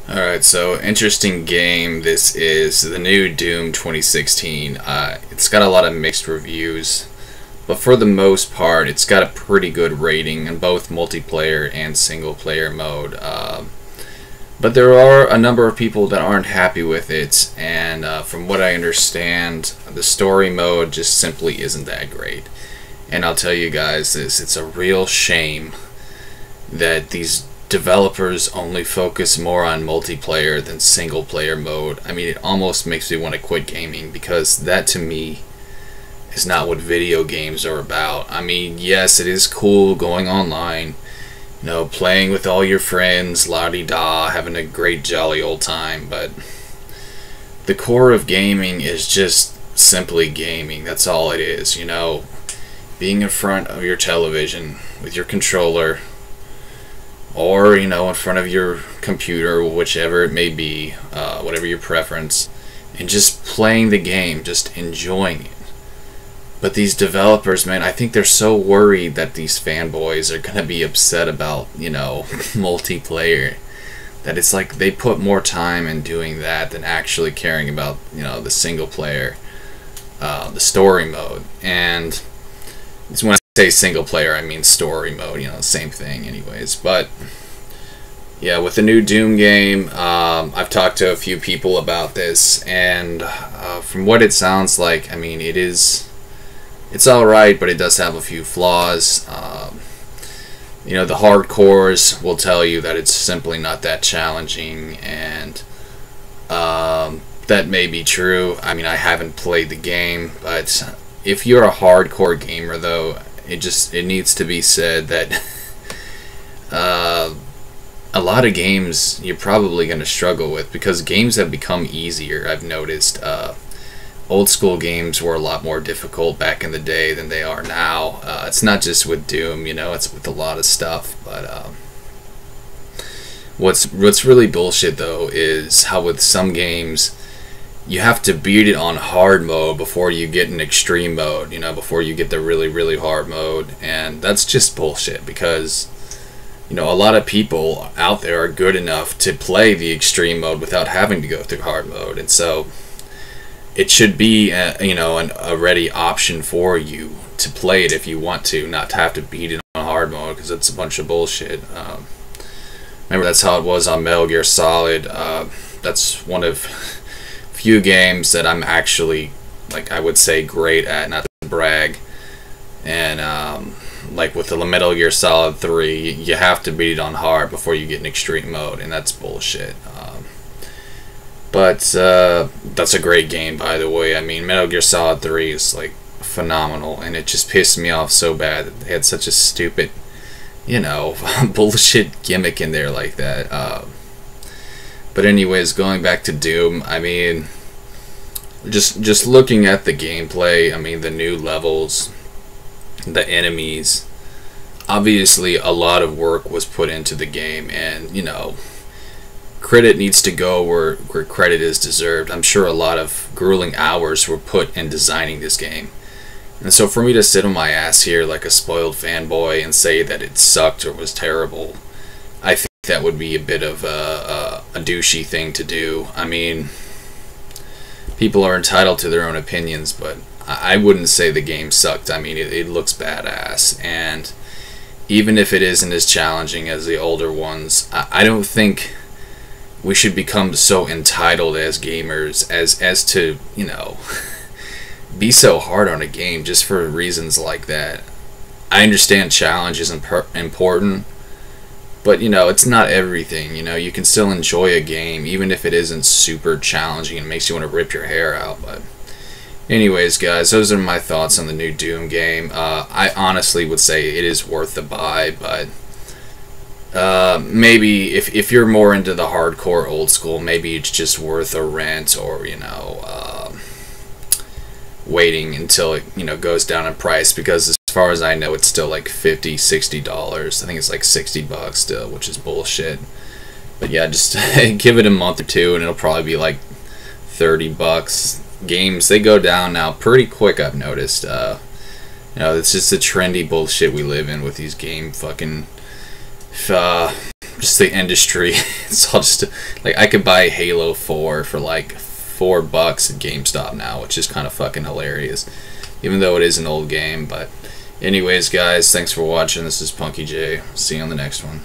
Alright, so interesting game. This is the new Doom 2016. It's got a lot of mixed reviews, but for the most part, it's got a pretty good rating in both multiplayer and single player mode. But there are a number of people that aren't happy with it, and from what I understand, the story mode just simply isn't that great. And I'll tell you guys this, it's a real shame that these developers only focus more on multiplayer than single player mode. I mean, it almost makes me want to quit gaming, because that to me is not what video games are about. I mean, yes, it is cool going online, you know, playing with all your friends, la-di-da, having a great jolly old time, but the core of gaming is just simply gaming. That's all it is, you know, being in front of your television with your controller, or, you know, in front of your computer, whichever it may be, whatever your preference, and just playing the game, just enjoying it. But these developers, man, I think they're so worried that these fanboys are gonna be upset about, you know, multiplayer, that it's like they put more time in doing that than actually caring about, you know, the single player, the story mode. And it's when I say single player, I mean story mode, you know, same thing anyways. But yeah, with the new Doom game, I've talked to a few people about this, and from what it sounds like, I mean, it's alright, but it does have a few flaws. You know, the hardcores will tell you that it's simply not that challenging, and that may be true. I mean, I haven't played the game, but if you're a hardcore gamer, though, it needs to be said that a lot of games you're probably going to struggle with, because games have become easier. I've noticed old school games were a lot more difficult back in the day than they are now. It's not just with Doom, you know, it's with a lot of stuff. But what's really bullshit, though, is how with some games you have to beat it on hard mode before you get an extreme mode, you know, before you get the really, really hard mode. And that's just bullshit, because, you know, a lot of people out there are good enough to play the extreme mode without having to go through hard mode. And so it should be, you know, a ready option for you to play it if you want to, not to have to beat it on hard mode, because it's a bunch of bullshit. Remember, that's how it was on Metal Gear Solid. That's one of few games that I'm actually, like, I would say great at, not to brag. And like with the Metal Gear Solid 3, you have to beat it on hard before you get an extreme mode, and that's bullshit. But that's a great game, by the way. I mean, Metal Gear Solid 3 is like phenomenal, and it just pissed me off so bad that they had such a stupid, you know, bullshit gimmick in there like that. But anyways, going back to Doom, I mean, just looking at the gameplay, I mean, the new levels, the enemies, obviously a lot of work was put into the game, and, you know, credit needs to go where credit is deserved. I'm sure a lot of grueling hours were put in designing this game. And so for me to sit on my ass here like a spoiled fanboy and say that it sucked or was terrible, I think that would be a bit of a douchey thing to do. I mean, people are entitled to their own opinions, but I wouldn't say the game sucked. I mean, it looks badass, and even if it isn't as challenging as the older ones, I don't think we should become so entitled as gamers as to, you know, be so hard on a game just for reasons like that. I understand challenge is important, but, you know, it's not everything. You know, you can still enjoy a game even if it isn't super challenging and makes you want to rip your hair out. But anyways, guys, those are my thoughts on the new Doom game. I honestly would say it is worth the buy, but maybe if you're more into the hardcore old school, maybe it's just worth a rent, or, you know, waiting until it, you know, goes down in price, because as far as I know, it's still like $50-$60. I think it's like $60 still, which is bullshit. But yeah, just give it a month or two and it'll probably be like $30. Games, they go down now pretty quick, I've noticed. You know, it's just the trendy bullshit we live in with these game fucking just the industry. It's all just like I could buy Halo 4 for like $4 at GameStop now, which is kind of fucking hilarious, even though it is an old game. But anyways, guys, thanks for watching. This is Punky J. See you on the next one.